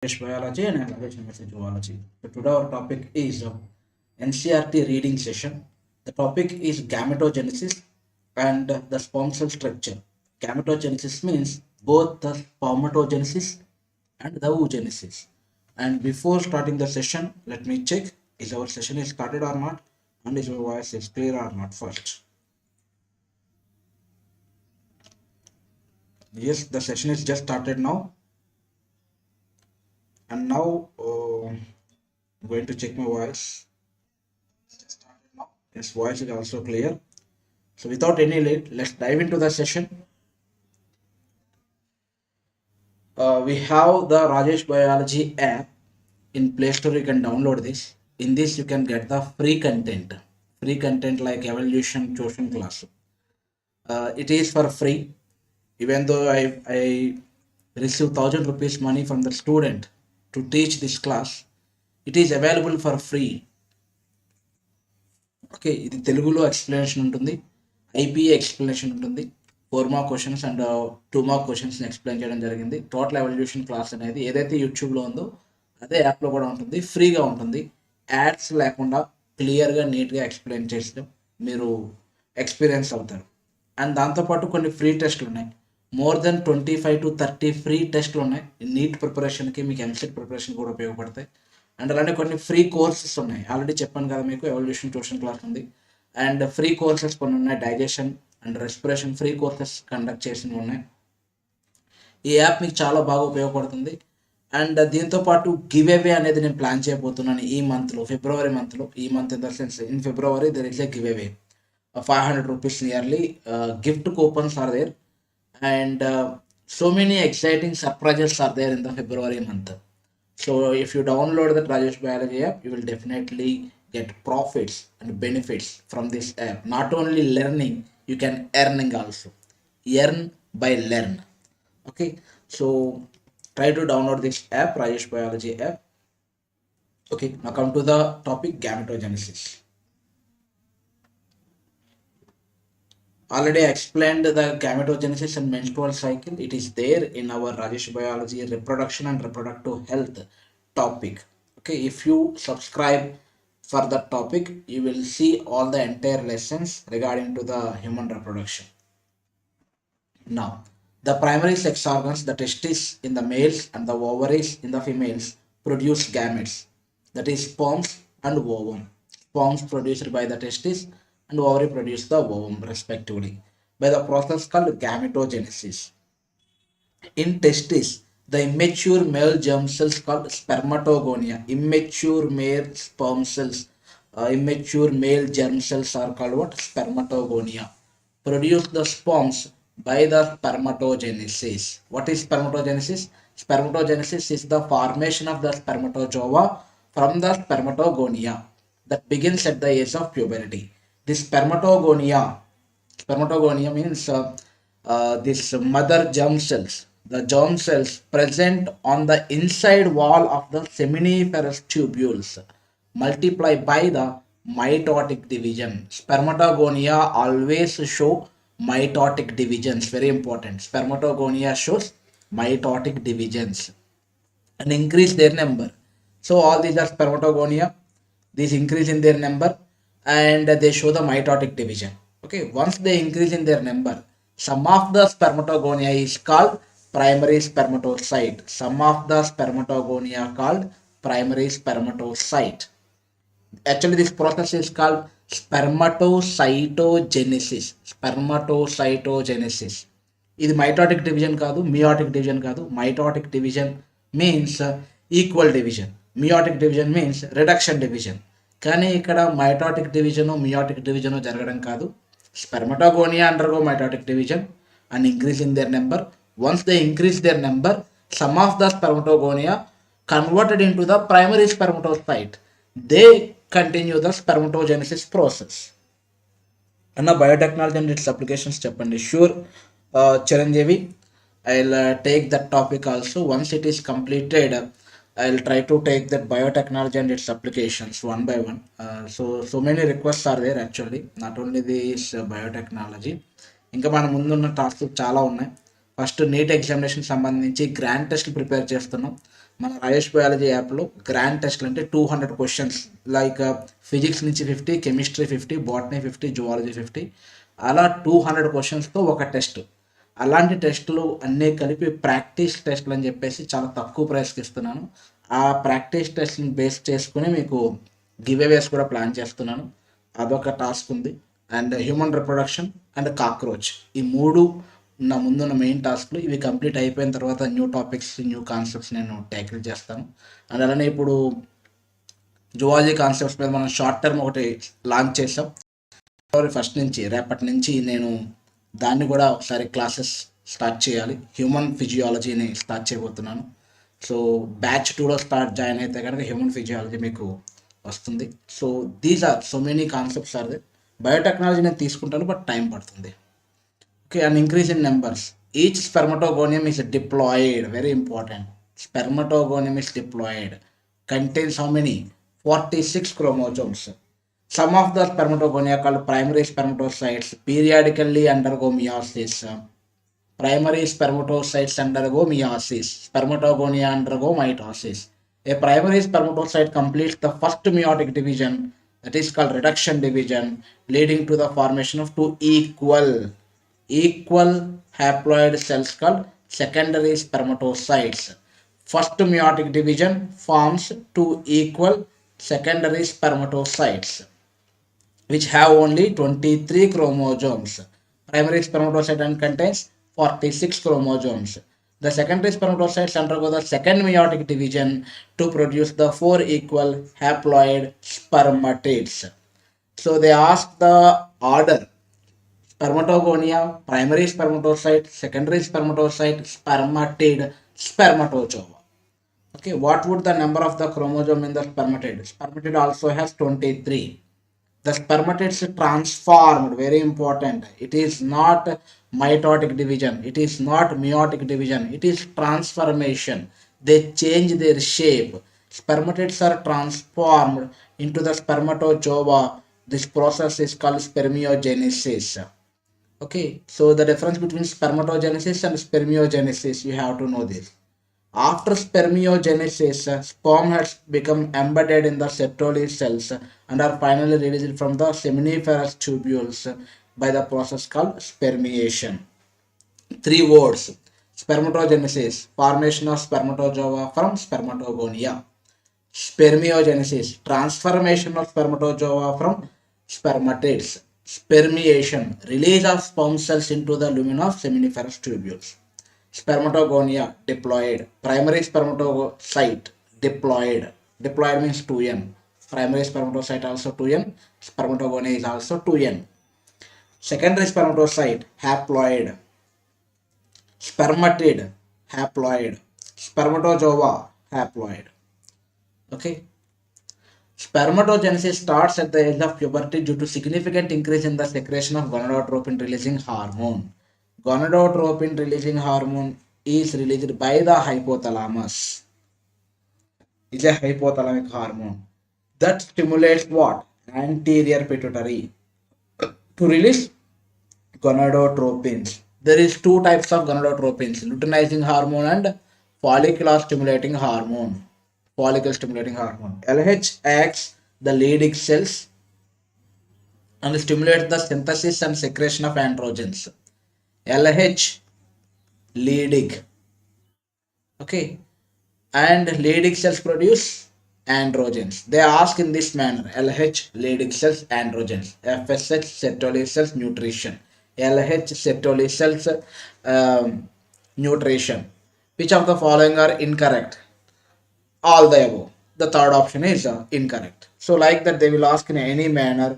Biology and Agricultural Zoology. So today our topic is NCERT reading session. The topic is gametogenesis and the sperm cell structure. Gametogenesis means both the spermatogenesis and the oogenesis. And before starting the session, let me check is our session is started or not, and is our voice is clear or not first. Yes, the session is just started now. And now I'm going to check my voice. Yes, voice is also clear. So without any late, let's dive into the session. We have the Rajesh Biology app in Play Store. You can download this. In this, you can get the free content like evolution, tuition class. It is for free. Even though I receive 1,000 rupees money from the student to teach this class, it is available for free. Okay, ఇది తెలుగులో explanation ఉంటుంది, IPA explanation ఉంటుంది, 4 mark questions and 2 mark క్వశ్చన్స్ని explain చేయడం జరిగింది. Total evolution class అనేది ఏదైతే యూట్యూబ్లో ఉందో అదే యాప్లో కూడా ఉంటుంది, ఫ్రీగా ఉంటుంది, యాడ్స్ లేకుండా క్లియర్గా నీట్గా ఎక్స్ప్లెయిన్ చేస్తే మీరు ఎక్స్పీరియన్స్ అవుతారు. అండ్ దాంతోపాటు కొన్ని ఫ్రీ టెస్ట్లు ఉన్నాయి, మోర్ దెన్ 25 to 30 ఫ్రీ టెస్ట్లు ఉన్నాయి. నీట్ ప్రిపరేషన్కి, మీకు ఎంసెట్ ప్రిపరేషన్ కూడా ఉపయోగపడతాయి. అండ్ అలానే కొన్ని ఫ్రీ కోర్సెస్ ఉన్నాయి, ఆల్రెడీ చెప్పాను కదా మీకు, ఎవల్యూషన్ ట్యూషన్ క్లాస్ ఉంది. అండ్ ఫ్రీ కోర్సెస్ కొన్ని ఉన్నాయి, digestion and respiration free courses conduct చేసినవి ఉన్నాయి. ఈ యాప్ మీకు చాలా బాగా ఉపయోగపడుతుంది. అండ్ దీంతోపాటు గివ్ అవే అనేది నేను ప్లాన్ చేయబోతున్నాను ఈ మంత్లో, ఫిబ్రవరి మంత్లో. ఈ month in the sense in February there is a giveaway 500 rupees nearly. Gift coupons are there and so many exciting surprises are there in the February month. So if you download the Rajesh Biology app, you will definitely get profits and benefits from this app. Not only learning, you can earning also. Earn by learn. Okay, so try to download this app, Rajesh Biology app. Okay, now come to the topic, gametogenesis. Already explained the gametogenesis and menstrual cycle. It is there in our Rajesh Biology reproduction and reproductive health topic. Okay, if you subscribe for that topic, you will see all the entire lessons regarding to the human reproduction. Now, the primary sex organs, the testis in the males and the ovaries in the females, produce gametes, that is sperms and ovum. Sperms produced by the testis and ovary produce the ovum respectively by the process called gametogenesis. In testis, the immature male germ cells called spermatogonia, immature male sperm cells, immature male germ cells are called what? Spermatogonia. Produce the sperms by the spermatogenesis. What is spermatogenesis? Spermatogenesis is the formation of the spermatozoa from the spermatogonia that begins at the age of puberty. This spermatogonia means this mother germ cells, the germ cells present on the inside wall of the seminiferous tubules multiply by the mitotic division. Spermatogonia always show mitotic divisions, very important. Spermatogonia shows mitotic divisions and increase their number. So all these are spermatogonia, these increase in their number and they show the mitotic division. Okay, once they increase in their number, some of the spermatogonia is called primary spermatocyte. Some of the spermatogonia called primary spermatocyte. Actually this process is called spermatocytogenesis. Spermatocytogenesis. ఇది mitotic division కాదు, meiotic division కాదు. Mitotic division means equal division, meiotic division means reduction division. కానీ ఇక్కడ mitotic division meiotic division జరగడం కాదు. Spermatogonia undergo mitotic division and increase in their number. Once they increase their number, some of the spermatogonia converted into the primary spermatocyte, they continue the spermatogenesis process. And now biotechnology and its applications చెప్పండి. Sure, Chiranjeevi, I'll take that topic also. Once it is completed, I'll try to take that biotechnology and its applications one by one. So many requests are there actually, not only this biotechnology. ఇంకా మన ముందున్న task చాలా ఉన్నాయి. First neat examination సంబంధించి grand test prepare చేస్తున్నాం. మన Rajesh biology యాప్లో grand టెస్ట్లు అంటే 200 క్వశ్చన్స్, లైక్ ఫిజిక్స్ నుంచి 50, కెమిస్ట్రీ 50, బాటనీ 50, జువాలజీ 50, అలా 200 క్వశ్చన్స్తో ఒక టెస్ట్. అలాంటి టెస్టులు అన్నీ కలిపి ప్రాక్టీస్ టెస్ట్లు అని చెప్పేసి చాలా తక్కువ ప్రైస్కి ఇస్తున్నాను. ఆ ప్రాక్టీస్ టెస్ట్ని బేస్ చేసుకుని మీకు గివ్ అవేస్ కూడా ప్లాన్ చేస్తున్నాను. అదొక టాస్క్ ఉంది. And human reproduction and cockroach, ఈ మూడు నా ముందున్న మెయిన్ టాస్క్లు. ఇవి కంప్లీట్ అయిపోయిన తర్వాత న్యూ టాపిక్స్, న్యూ కాన్సెప్ట్స్ నేను ట్యాకిల్ చేస్తాను. అండ్ అలానే ఇప్పుడు జువాలజీ కాన్సెప్ట్స్ మీద మనం షార్ట్ టర్మ్ ఒకటి లాంచ్ చేసాం. ఫిబ్రవరి 1 నుంచి, రేపటి నుంచి నేను దాన్ని కూడా ఒకసారి క్లాసెస్ స్టార్ట్ చేయాలి. హ్యూమన్ ఫిజియాలజీని స్టార్ట్ చేయబోతున్నాను. సో బ్యాచ్ 2లో జాయిన్ అయితే కనుక హ్యూమన్ ఫిజియాలజీ మీకు వస్తుంది. So these are so many concepts are there. Biotechnology నేను తీసుకుంటాను, బట్ టైం పడుతుంది. Okay, an increase in numbers. Each spermatogonium is diploid. Very important. Spermatogonium is diploid. Contains how many? 46 chromosomes. Some of the spermatogonia called primary spermatocytes periodically undergo meiosis. Primary spermatocytes undergo meiosis. Spermatogonia undergo mitosis. A primary spermatocyte completes the first meiotic division, that is called reduction division, leading to the formation of two equal haploid cells called secondary spermatocytes. First meiotic division forms two equal secondary spermatocytes which have only 23 chromosomes. Primary spermatocyte contains 46 chromosomes. The secondary spermatocytes undergo the second meiotic division to produce the 4 equal haploid spermatids. So they ask the order: spermatogonia, primary spermatocyte, secondary spermatocyte, spermatid, spermatozoa. Okay, what would the number of the chromosome in the spermatid? Spermatid also has 23. The spermatids transformed, very important. It is not mitotic division, it is not meiotic division, it is transformation. They change their shape. Spermatids are transformed into the spermatozoa. This process is called spermiogenesis. Okay, so the difference between spermatogenesis and spermiogenesis, you have to know this. After spermiogenesis, sperm has become embedded in the Sertoli cells and are finally released from the seminiferous tubules by the process called spermiation. 3 words: spermatogenesis, formation of spermatozoa from spermatogonia; spermiogenesis, transformation of spermatozoa from spermatids; spermiation, release of sperm cells into the lumen of seminiferous tubules. Spermatogonia, diploid. Primary spermatocyte, diploid. Diploid means 2n. Primary spermatocyte also 2n. Spermatogonia is also 2n. Secondary spermatocyte, haploid. Spermatid, haploid. Spermatozoa, haploid. Okay. Spermatogenesis starts at the age of puberty due to significant increase in the secretion of gonadotropin releasing hormone. Gonadotropin releasing hormone is released by the hypothalamus. It's a hypothalamic hormone that stimulates what? Anterior pituitary to release gonadotropins. There is 2 types of gonadotropins: luteinizing hormone and follicular stimulating hormone. Follicle stimulating hormone. LH acts the Leydig cells and stimulates the synthesis and secretion of androgens. LH, Leydig. Okay, and Leydig cells produce androgens. They ask in this manner: LH, Leydig cells, androgens; FSH, Sertoli cells, nutrition; LH, Sertoli cells, nutrition. Which of the following are incorrect? All the above. The third option is incorrect. So like that they will ask in any manner.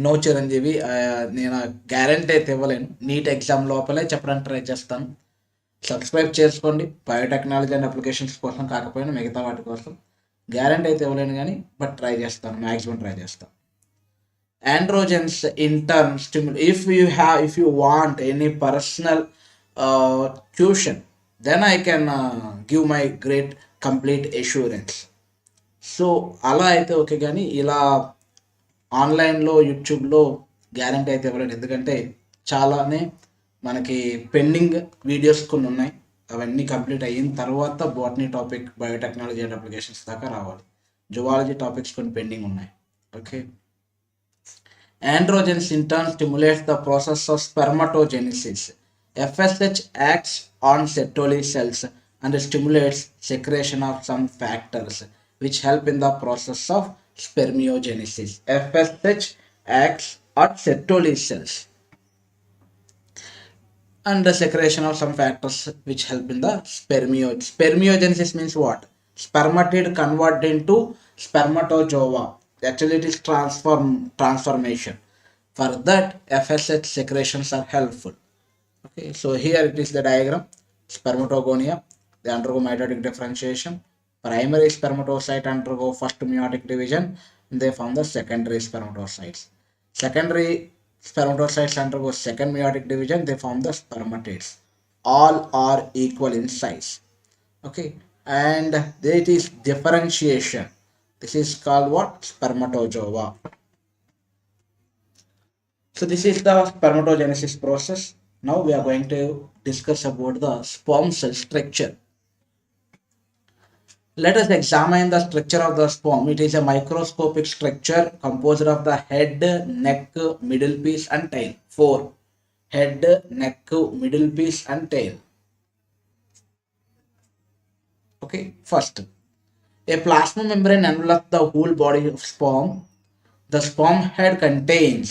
No Chiranjeevi, నేను guarantee అయితే ఇవ్వలేను. NEET exam లోపలే చెప్పడానికి try చేస్తాను. Subscribe చేసుకోండి, biotechnology and applications కోసం కాకపోయినా మిగతా వాటి కోసం. గ్యారంటీ అయితే ఇవ్వలేను కానీ బట్ ట్రై చేస్తాను, మ్యాక్సిమం ట్రై చేస్తాను. Androgens in turn stimulate. If you want any personal tuition, then I can give my great complete assurance. So అలా అయితే ఓకే, కానీ ఇలా ఆన్లైన్లో యూట్యూబ్లో గ్యారంటీ అయితే ఇవ్వలేదు. ఎందుకంటే చాలానే మనకి పెండింగ్ వీడియోస్ కొన్ని ఉన్నాయి. అవన్నీ కంప్లీట్ అయిన తర్వాత botany topic, biotechnology and applications దాకా రావాలి. జువాలజీ టాపిక్స్ కొన్ని పెండింగ్ ఉన్నాయి. Okay. Androgens in turn stimulates the process of spermatogenesis. FSH acts on Sertoli cells and stimulates secretion of some factors which help in the process of spermiogenesis. FSH acts on Sertoli cells and the secretion of some factors which help in the spermiogenesis means what? Spermatid convert into spermatozoa. Actually it is transformation. For that FSH secretions are helpful. Okay, so here it is the diagram. Spermatogonia, they undergo mitotic differentiation. Primary spermatocyte undergo first meiotic division, and they form the secondary spermatocytes. Secondary spermatocytes undergo second meiotic division, they form the spermatids. All are equal in size. Okay, and there is differentiation. This is called what? Spermatozoa. So this is the spermatogenesis process. Now we are going to discuss about the sperm cell structure. Let us examine the structure of the sperm. It is a microscopic structure composed of the head, neck, middle piece and tail. 4. Head, neck, middle piece and tail. Okay, first, a plasma membrane envelops the whole body of sperm. The sperm head contains,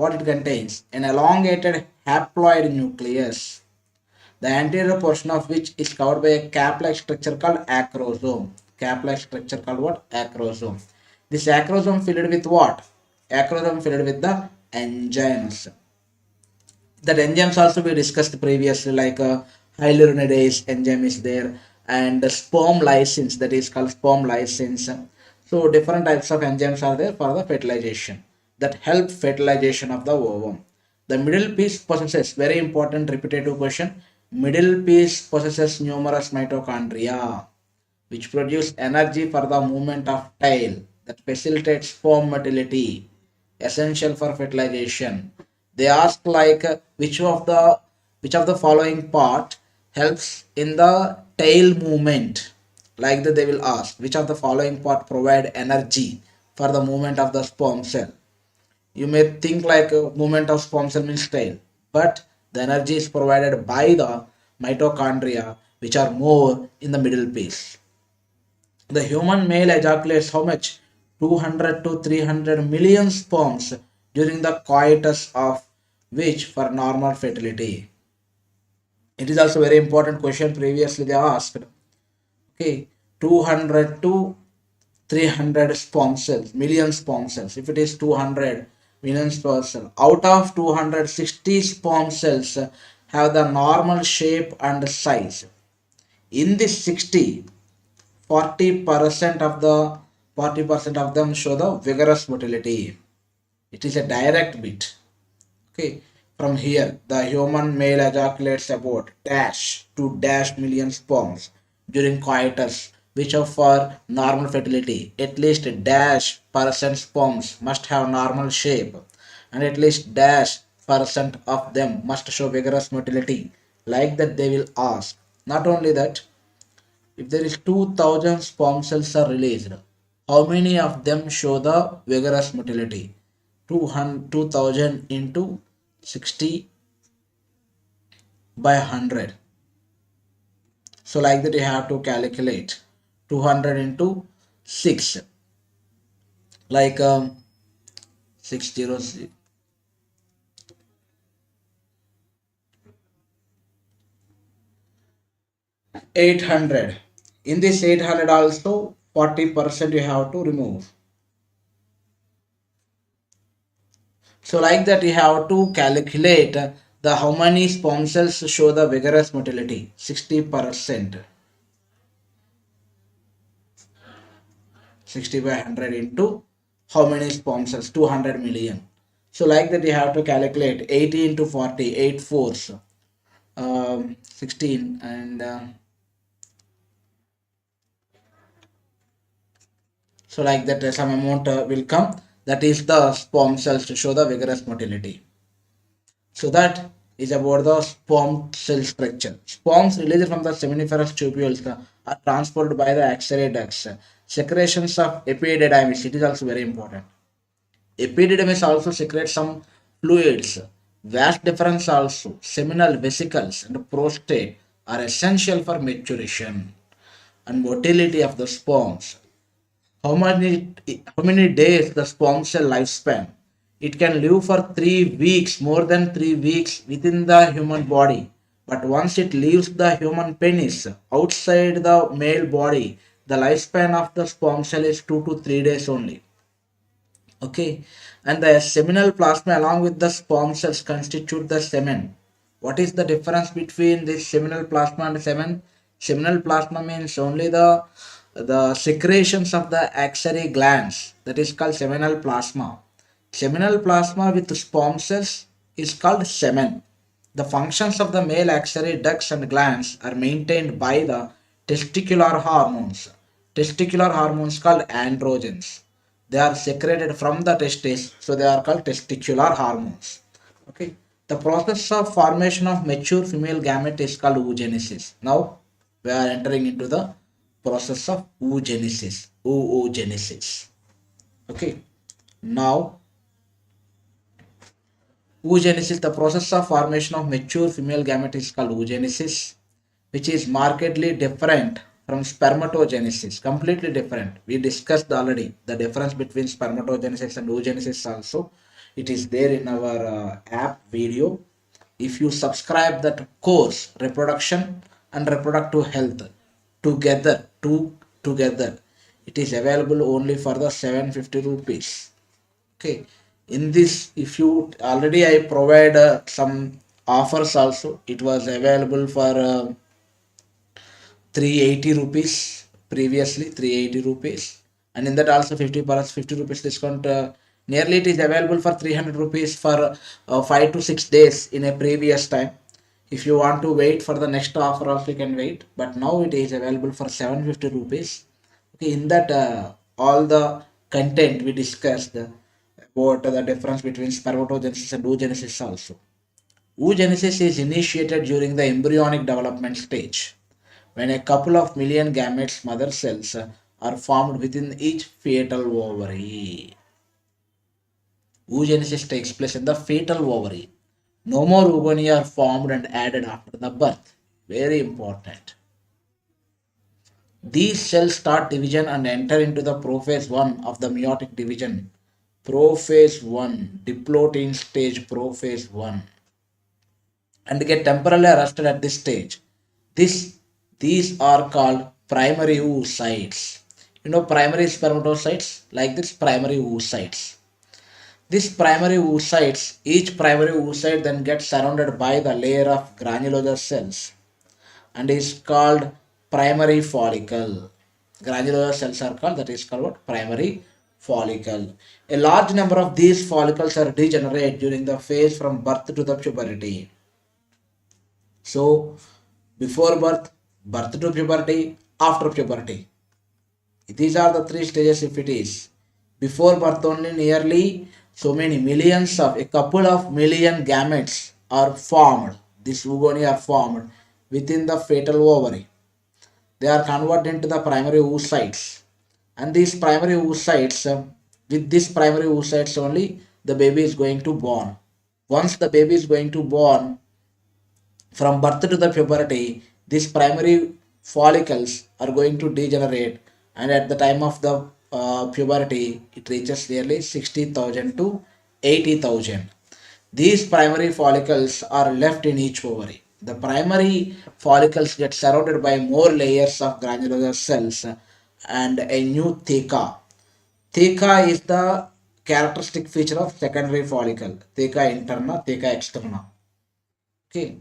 what it contains? An elongated haploid nucleus, the anterior portion of which is covered by a cap-like structure called acrosome. Cap-like structure called what? Acrosome. This acrosome filled with what? Acrosome filled with the enzymes. That enzymes also we discussed previously, like hyaluronidase enzyme is there, and the sperm lysins, that is called sperm lysins. So different types of enzymes are there for the fertilization that help fertilization of the ovum. The middle piece possesses, very important repetitive question, middle piece possesses numerous mitochondria which produce energy for the movement of tail that facilitates sperm motility, essential for fertilization. They ask like which of the following part helps in the tail movement. Like that they will ask which of the following part provide energy for the movement of the sperm cell. You may think like a movement of sperm cell means tail, but the energy is provided by the mitochondria which are more in the middle piece. The human male ejaculates how much? 200 to 300 million sperms during the coitus, of which for normal fertility. It is also very important question previously they asked. Okay, 200 to 300 sperm cells, million sperm cells. If it is 200 million sperm cells, out of 260 sperm cells have the normal shape and size. In this 60, 40% of the 40% of them show the vigorous motility. It is a direct bit. Okay, from here the human male ejaculates about dash to dash million sperms during coitus, which are for normal fertility. At least dash percent sperms must have normal shape, and at least dash percent of them must show vigorous motility. Like that they will ask. Not only that, if there is 2000 sperm cells are released, how many of them show the vigorous motility? 2000 into 60 by 100. So like that you have to calculate 200 into 6. Like 606. 800. In this 800 also 40% you have to remove. So like that you have to calculate the how many sperm cells show the vigorous motility. 60%. 60 by 100 into how many sperm cells? 200 million. So like that you have to calculate 80 into 40, 8 fours, 16, and so like that some amount will come. That is the sperm cells to show the vigorous motility. So that is about the sperm cell structure. Sperms released from the seminiferous tubules are transported by the axillary ducts. Secretions of epididymis, it is also very important. Epididymis also secretes some fluids. Vast difference also. Seminal vesicles and prostate are essential for maturation and motility of the sperms. How many days the sperm cell lifespan? It can live for 3 weeks, more than 3 weeks within the human body. But once it leaves the human penis outside the male body, the lifespan of the sperm cell is 2 to 3 days only. Okay, and the seminal plasma along with the sperm cells constitute the semen. What is the difference between this seminal plasma and semen? Seminal plasma means only the secretions of the axillary glands, that is called seminal plasma. Seminal plasma with sperm cells is called semen. The functions of the male axillary ducts and glands are maintained by the testicular hormones. Testicular hormones called androgens. They are secreted from the testes, so they are called testicular hormones. Okay. The process of formation of mature female gamete is called oogenesis. Now we are entering into the process of oogenesis. Oogenesis. Okay. Now oogenesis, the process of formation of mature female gamete is called oogenesis, which is markedly different from spermatogenesis. Completely different. We discussed already the difference between spermatogenesis and oogenesis also. It is there in our app video. If you subscribe that course, reproduction and reproductive health together, it is available only for the 750 rupees. Okay, in this, if you already I provide some offers also. It was available for 380 rupees previously, 380 rupees, and in that also 50 rupees discount. Nearly it is available for 300 rupees for 5 to 6 days in a previous time. If you want to wait for the next offer also you can wait, but now it is available for 750 rupees. Okay, in that all the content we discussed about the difference between spermatogenesis and oogenesis also. Oogenesis is initiated during the embryonic development stage, when a couple of million gametes mother cells are formed within each fetal ovary. Oogenesis takes place in the fetal ovary. No more oogonia are formed and added after the birth. Very important. These cells start division and enter into the prophase 1 of the meiotic division. Prophase 1, diplotin stage prophase 1, and get temporarily arrested at this stage. These are called primary oocytes. You know primary spermatocytes, like this primary oocytes. This primary oocytes, each primary oocyte then gets surrounded by the layer of granular cells and is called primary follicle. Granular cells are called, that is called what? Primary follicle. A large number of these follicles are degenerate during the phase from birth to the puberty. So, before birth, birth to puberty, after puberty. These are the three stages if it is. Before birth only nearly so many millions of, a couple of million gametes are formed. These oogonia are formed within the fetal ovary. They are converted into the primary oocytes. And these primary oocytes, with these primary oocytes only, the baby is going to born. Once the baby is going to born, from birth to the puberty, these primary follicles are going to degenerate, and at the time of the puberty, it reaches nearly 60,000 to 80,000. These primary follicles are left in each ovary. The primary follicles get surrounded by more layers of granular cells and a new theca. Theca is the characteristic feature of secondary follicle. Theca interna, theca externa. Okay.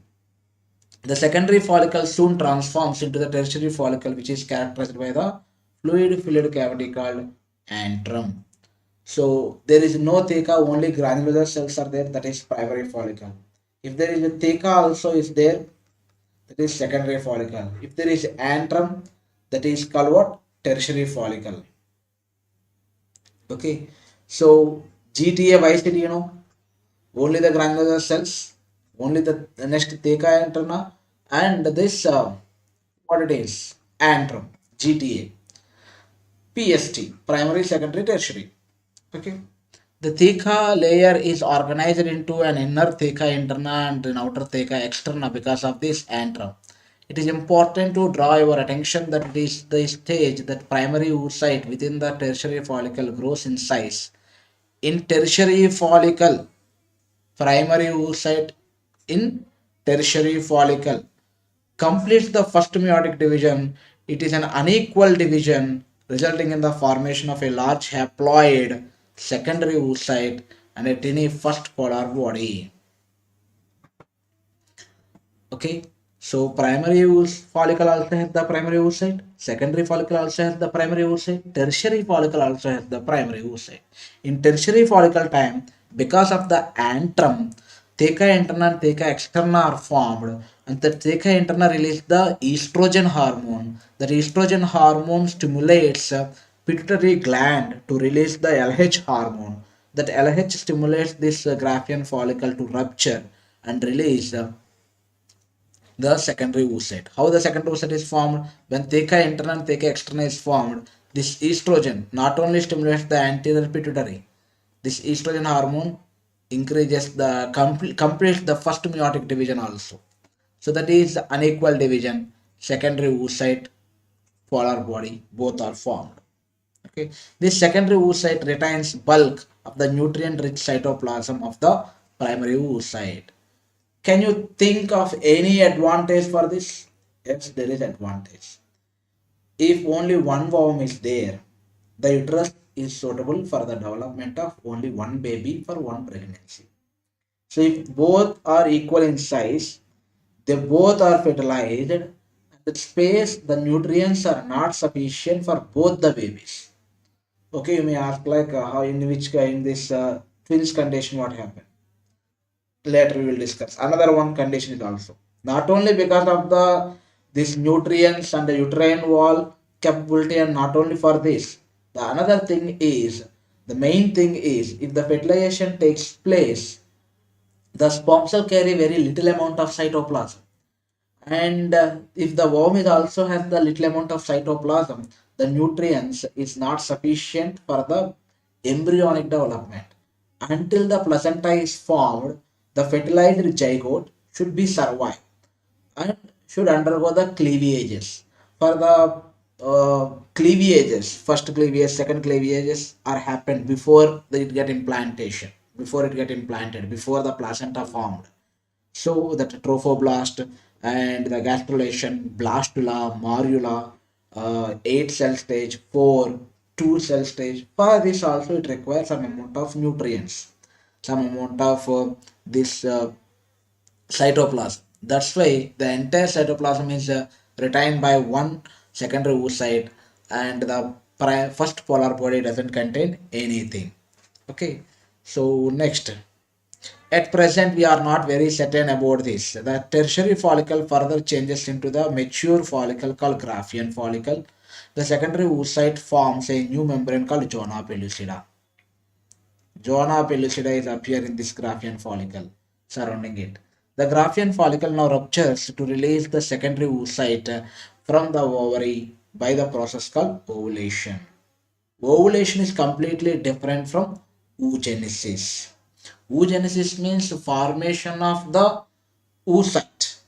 The secondary follicle soon transforms into the tertiary follicle, which is characterized by the fluid-filled cavity called antrum. So there is no theca, only granular cells are there, that is primary follicle. If there is a theca also is there, that is secondary follicle. If there is antrum, that is called what? Tertiary follicle. Okay. So GTA, why is it, only the granular cells? Only the next theca interna and this what it is antrum gta pst primary secondary tertiary. Okay, the theca layer is organized into an inner theca interna and an outer theca externa because of this antrum. It is important to draw your attention that it is the stage that primary oocyte within the tertiary follicle grows in size. In tertiary follicle, primary oocyte in tertiary follicle completes the first meiotic division. It is an unequal division resulting in the formation of a large haploid secondary oocyte and a tiny first polar body. Okay, so primary follicle also has the primary oocyte, secondary follicle also has the primary oocyte, tertiary follicle also has the primary oocyte. In tertiary follicle time, because of the antrum, theca interna and theca externa are formed, and the theca interna release the estrogen hormone. That estrogen hormone stimulates pituitary gland to release the LH hormone. That LH stimulates this Graafian follicle to rupture and release the secondary oocyte. How the secondary oocyte is formed? When theca interna and theca externa is formed, this estrogen not only stimulates the anterior pituitary, this estrogen hormone increases the completes the first meiotic division also. So that is unequal division, secondary oocyte, polar body, both are formed. Okay, this secondary oocyte retains bulk of the nutrient-rich cytoplasm of the primary oocyte. Can you think of any advantage for this? Yes, there is advantage. If only one worm is there, the uterus is suitable for the development of only one baby for one pregnancy. So if both are equal in size, they both are fertilized, and the space, the nutrients are not sufficient for both the babies. Okay, you may ask like how in which in this twins condition what happened? Later we will discuss. Another one condition is also not only because of the these nutrients and the uterine wall capability, and not only for this, the another thing is, the main thing is, if the fertilization takes place, the sperm cell carry very little amount of cytoplasm, and if the worm is also has the little amount of cytoplasm, the nutrients is not sufficient for the embryonic development. Until the placenta is formed, the fertilized zygote should be survive and should undergo the cleavages. For the cleavages, first cleavage, second cleavages are happened before it get implantation, before it get implanted, before the placenta formed. So that trophoblast and the gastrulation, blastula, morula, 8 cell stage, 4, 2 cell stage. For this also it requires some amount of nutrients, some amount of this cytoplasm. That's why the entire cytoplasm is retained by one secondary oocyte, and the first polar body doesn't contain anything. Okay, so next. At present, we are not very certain about this. The tertiary follicle further changes into the mature follicle called Graafian follicle. The secondary oocyte forms a new membrane called zona pellucida. Zona pellucida is appear in this Graafian follicle surrounding it. The Graafian follicle now ruptures to release the secondary oocyte from the ovary by the process called ovulation. Ovulation is completely different from oogenesis. Oogenesis means formation of the oocyte.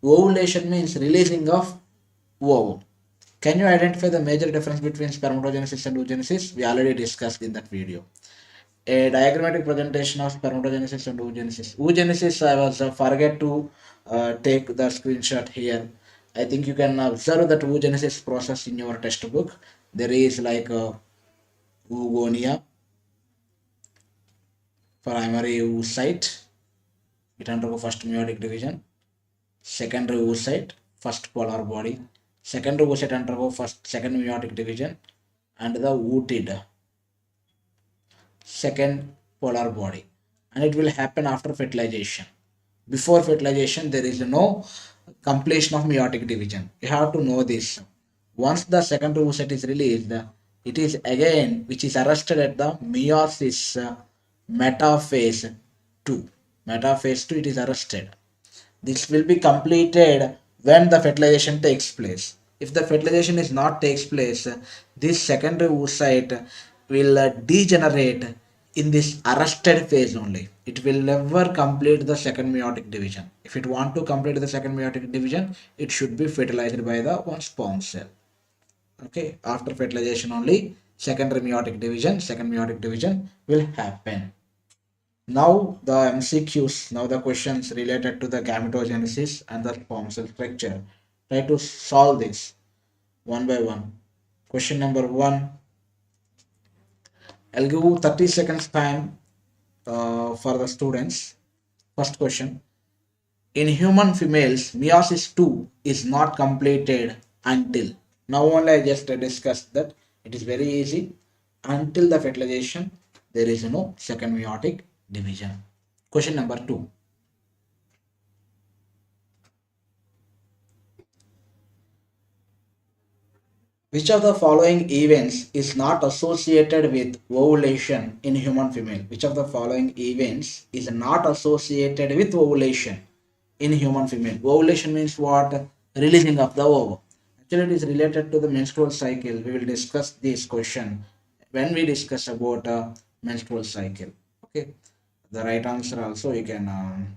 Ovulation means releasing of ovum. Can you identify the major difference between spermatogenesis and oogenesis? We already discussed in that video. A diagrammatic presentation of spermatogenesis and oogenesis. Oogenesis, I was forget to take the screenshot here. I think you can observe that oogenesis process in your textbook. There is like oogonia, primary oocyte, it undergo first meiotic division, secondary oocyte, first polar body, secondary oocyte undergo second meiotic division, and the ooted second polar body, and it will happen after fertilization. Before fertilization there is no completion of meiotic division. You have to know this. Once the secondary oocyte is released, it is again which is arrested at the meiosis metaphase 2. Metaphase 2, it is arrested. This will be completed when the fertilization takes place. If the fertilization is not takes place, this secondary oocyte will degenerate in this arrested phase only. It will never complete the second meiotic division. If it want to complete the second meiotic division, it should be fertilized by the one sperm cell. Okay, after fertilization only second meiotic division will happen. Now the MCQs, now the questions related to the gametogenesis and the sperm cell structure. Try to solve this one by one. Question number one. I'll give you 30 seconds time for the students. First question. In human females, meiosis 2 is not completed until. Now only I just discussed that. It is very easy. Until the fertilization, there is no second meiotic division. Question number 2. Which of the following events is not associated with ovulation in human female? Which of the following events is not associated with ovulation in human female? Ovulation means what? Releasing of the ovum. Actually, it is related to the menstrual cycle. We will discuss this question when we discuss about menstrual cycle. Okay. The right answer also you can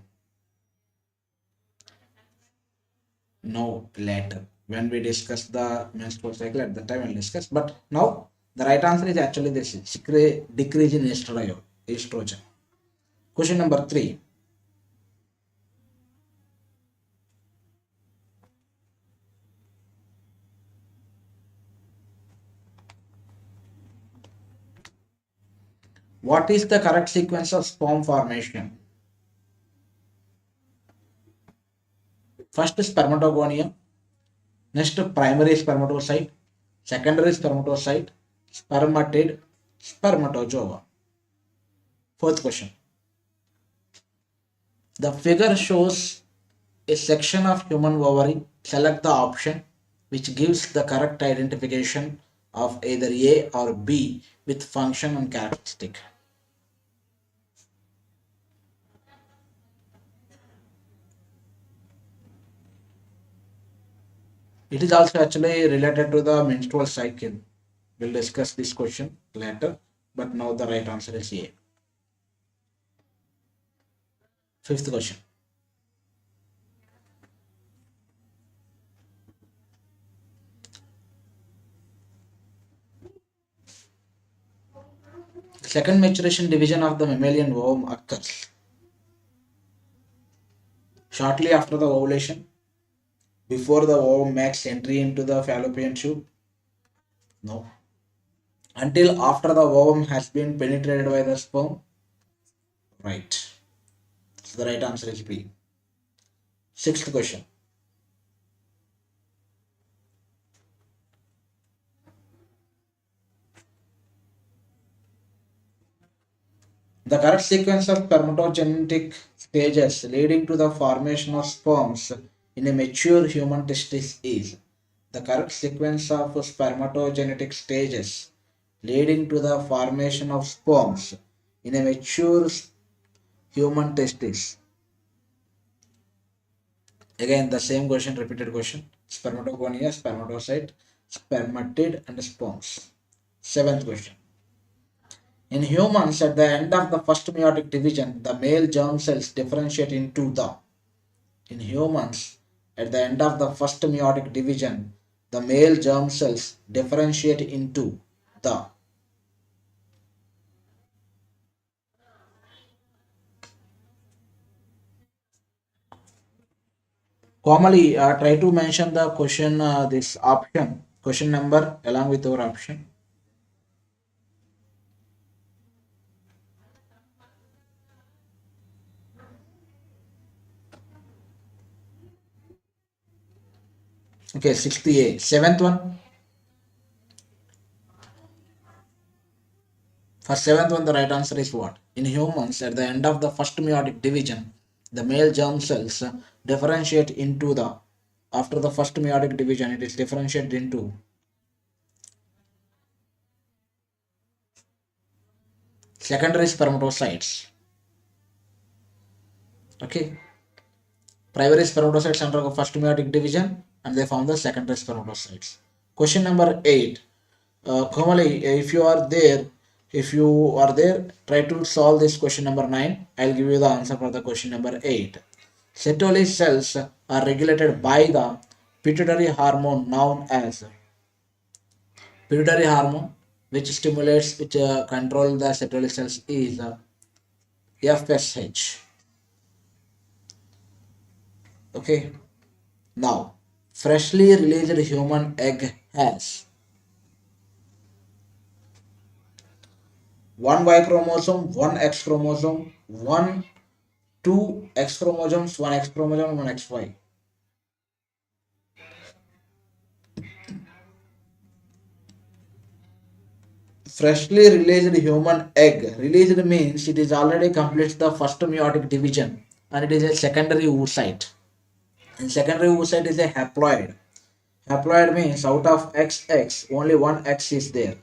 know later when we discuss the menstrual cycle. At the time we'll discuss, but now the right answer is actually this: decrease in estrogen. Question number 3. What is the correct sequence of sperm formation? First, spermatogonium. Next, primary spermatocyte. Secondary spermatocyte. Spermatid. Spermatozoa. Fourth question. The figure shows a section of human ovary. Select the option which gives the correct identification of either A or B with function and characteristic. It is also actually related to the menstrual cycle. We'll discuss this question later, but now the right answer is A. Fifth question. Second maturation division of the mammalian ovum occurs shortly after the ovulation, before the ovum makes entry into the fallopian tube. No. Until after the ovum has been penetrated by the sperm. Right. So the right answer is B. Sixth question. The correct sequence of spermatogenetic stages leading to the formation of sperms in a mature human testis is. The correct sequence of spermatogenetic stages leading to the formation of sperms in a mature human testis. Again, the same question, repeated question. Spermatogonia, spermatocyte, spermatid, and sperms. Seventh question. In humans, at the end of the first meiotic division, the male germ cells differentiate into the. In humans, at the end of the first meiotic division, the male germ cells differentiate into the. Commonly, try to mention the question, this option, question number along with your option. Okay, 68. Seventh one. For seventh one, the right answer is what? In humans, at the end of the first meiotic division, the male germ cells differentiate into the. After the first meiotic division, it is differentiated into secondary spermatocytes. Okay, primary spermatocytes undergo first meiotic division and they form the secondary spermatocytes. Question number 8. Komali, if you are there, try to solve this question number 9. I'll give you the answer for the question number 8. Sertoli cells are regulated by the pituitary hormone known as pituitary hormone, which control the Sertoli cells is FSH. Okay. Now, freshly released human egg has one Y chromosome, one X chromosome, one two X chromosomes, one X chromosome, one XY. Freshly released human egg. Released means it is already completed the first meiotic division and it is a secondary oocyte. And secondary oocyte is a haploid. Haploid means out of XX, only one X is there.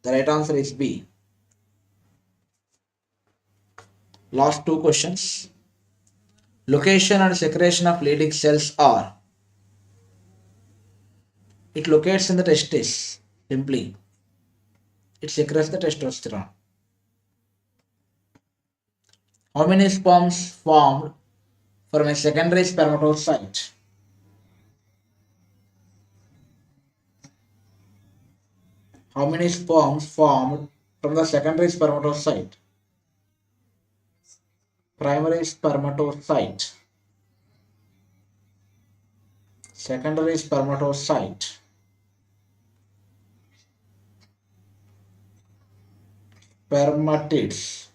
The right answer is B. Last two questions. Location and secretion of Leydig cells are. It locates in the testis. Simply, it secretes the testosterone. How many sperms formed from a secondary spermatocyte? How many sperms formed from the secondary spermatocyte? Primary spermatocyte. Secondary spermatocyte. Spermatids.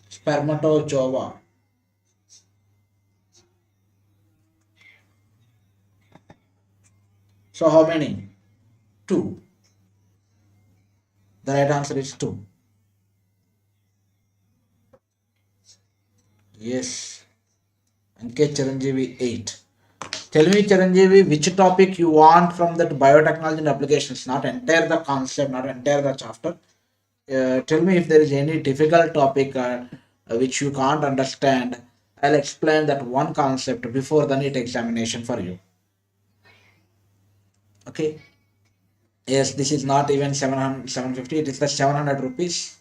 Spermatozoa. So how many? Two. The right answer is two. Yes. NK Chiranjeevi 8. Tell me, Chiranjeevi, which topic you want from that biotechnology and applications, not entire the concept, not entire the chapter. Tell me if there is any difficult topic which you can't understand. I'll explain that one concept before the NEET examination for you. Okay. Yes, this is not even 700, 750, it is the 700 rupees.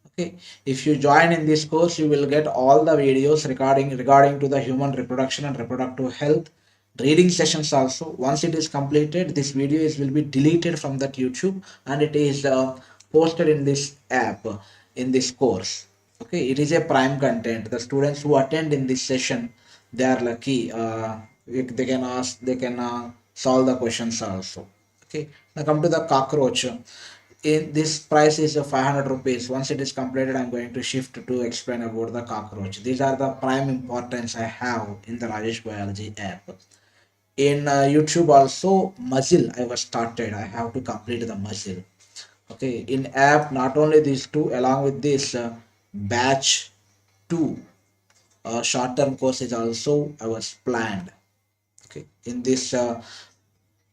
Okay, if you join in this course, you will get all the videos regarding to the human reproduction and reproductive health, reading sessions also. Once it is completed, this video will be deleted from that YouTube and it is posted in this app in this course. Okay, it is a prime content. The students who attend in this session, they are lucky. They can ask, they can solve the questions also. Okay, now come to the cockroach. In this price is 500 rupees. Once it is completed, I'm going to shift to explain about the cockroach. These are the prime importance I have in the Rajesh Biology app. In YouTube also, muzzle I was started. I have to complete the muzzle. Okay, in app not only these two, along with this batch two short term course is also I was planned. Okay, in this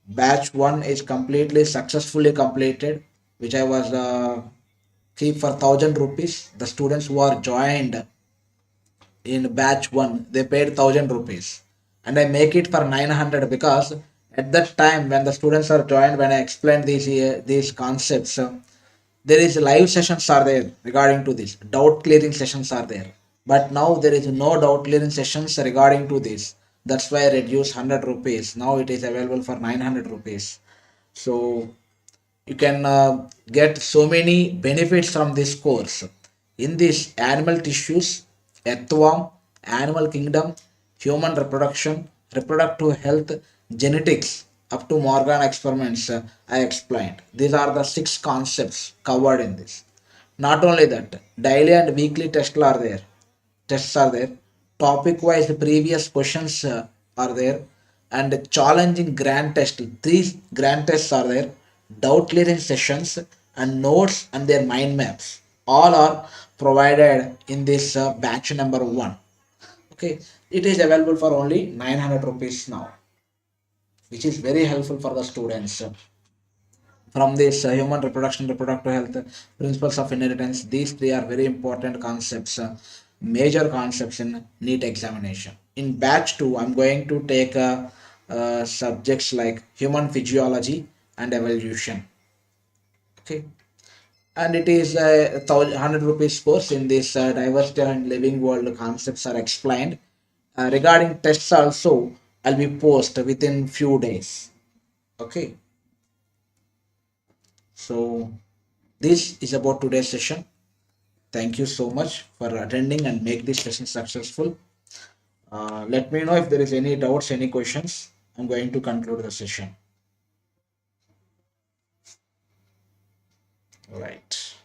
batch one is completely successfully completed, which I was keep for 1,000 rupees. The students who are joined in batch one, they paid 1,000 rupees, and I make it for 900 because at that time when the students are joined, when I explained these concepts, there is live sessions are there regarding to this. Doubt clearing sessions are there, but now there is no doubt clearing sessions regarding to this. That's why I reduced 100 rupees. Now it is available for 900 rupees. So you can get so many benefits from this course. In this animal tissues, earthworm, animal kingdom, human reproduction, reproductive health, genetics, up to Morgan experiments, I explained. These are the six concepts covered in this. Not only that, daily and weekly tests are there, topic wise previous questions are there, and challenging grand test, three grand tests are there, doubt clearing sessions and notes and their mind maps all are provided in this batch number 1. Okay, it is available for only 900 rupees now, which is very helpful for the students. from this human reproduction, reproductive health, principles of inheritance. These three are very important concepts, major concepts in NEET examination. In batch 2, I'm going to take subjects like human physiology and evolution. Okay, and it is a 100 rupees course. In this diversity and living world concepts are explained. Regarding tests also, I'll be post within few days. Okay, so this is about today's session. Thank you so much for attending and make this session successful. Let me know if there is any doubts, any questions. I'm going to conclude the session. Right.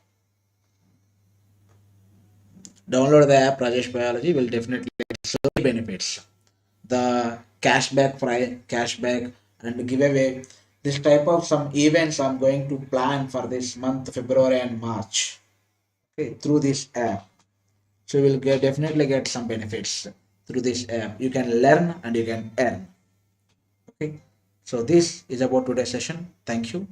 Download the app Rajesh Biology will definitely get so many benefits. The cashback and giveaway. This type of some events I'm going to plan for this month, February and March. Okay, through this app. So you will definitely get some benefits through this app. You can learn and you can earn. Okay. So this is about today's session. Thank you.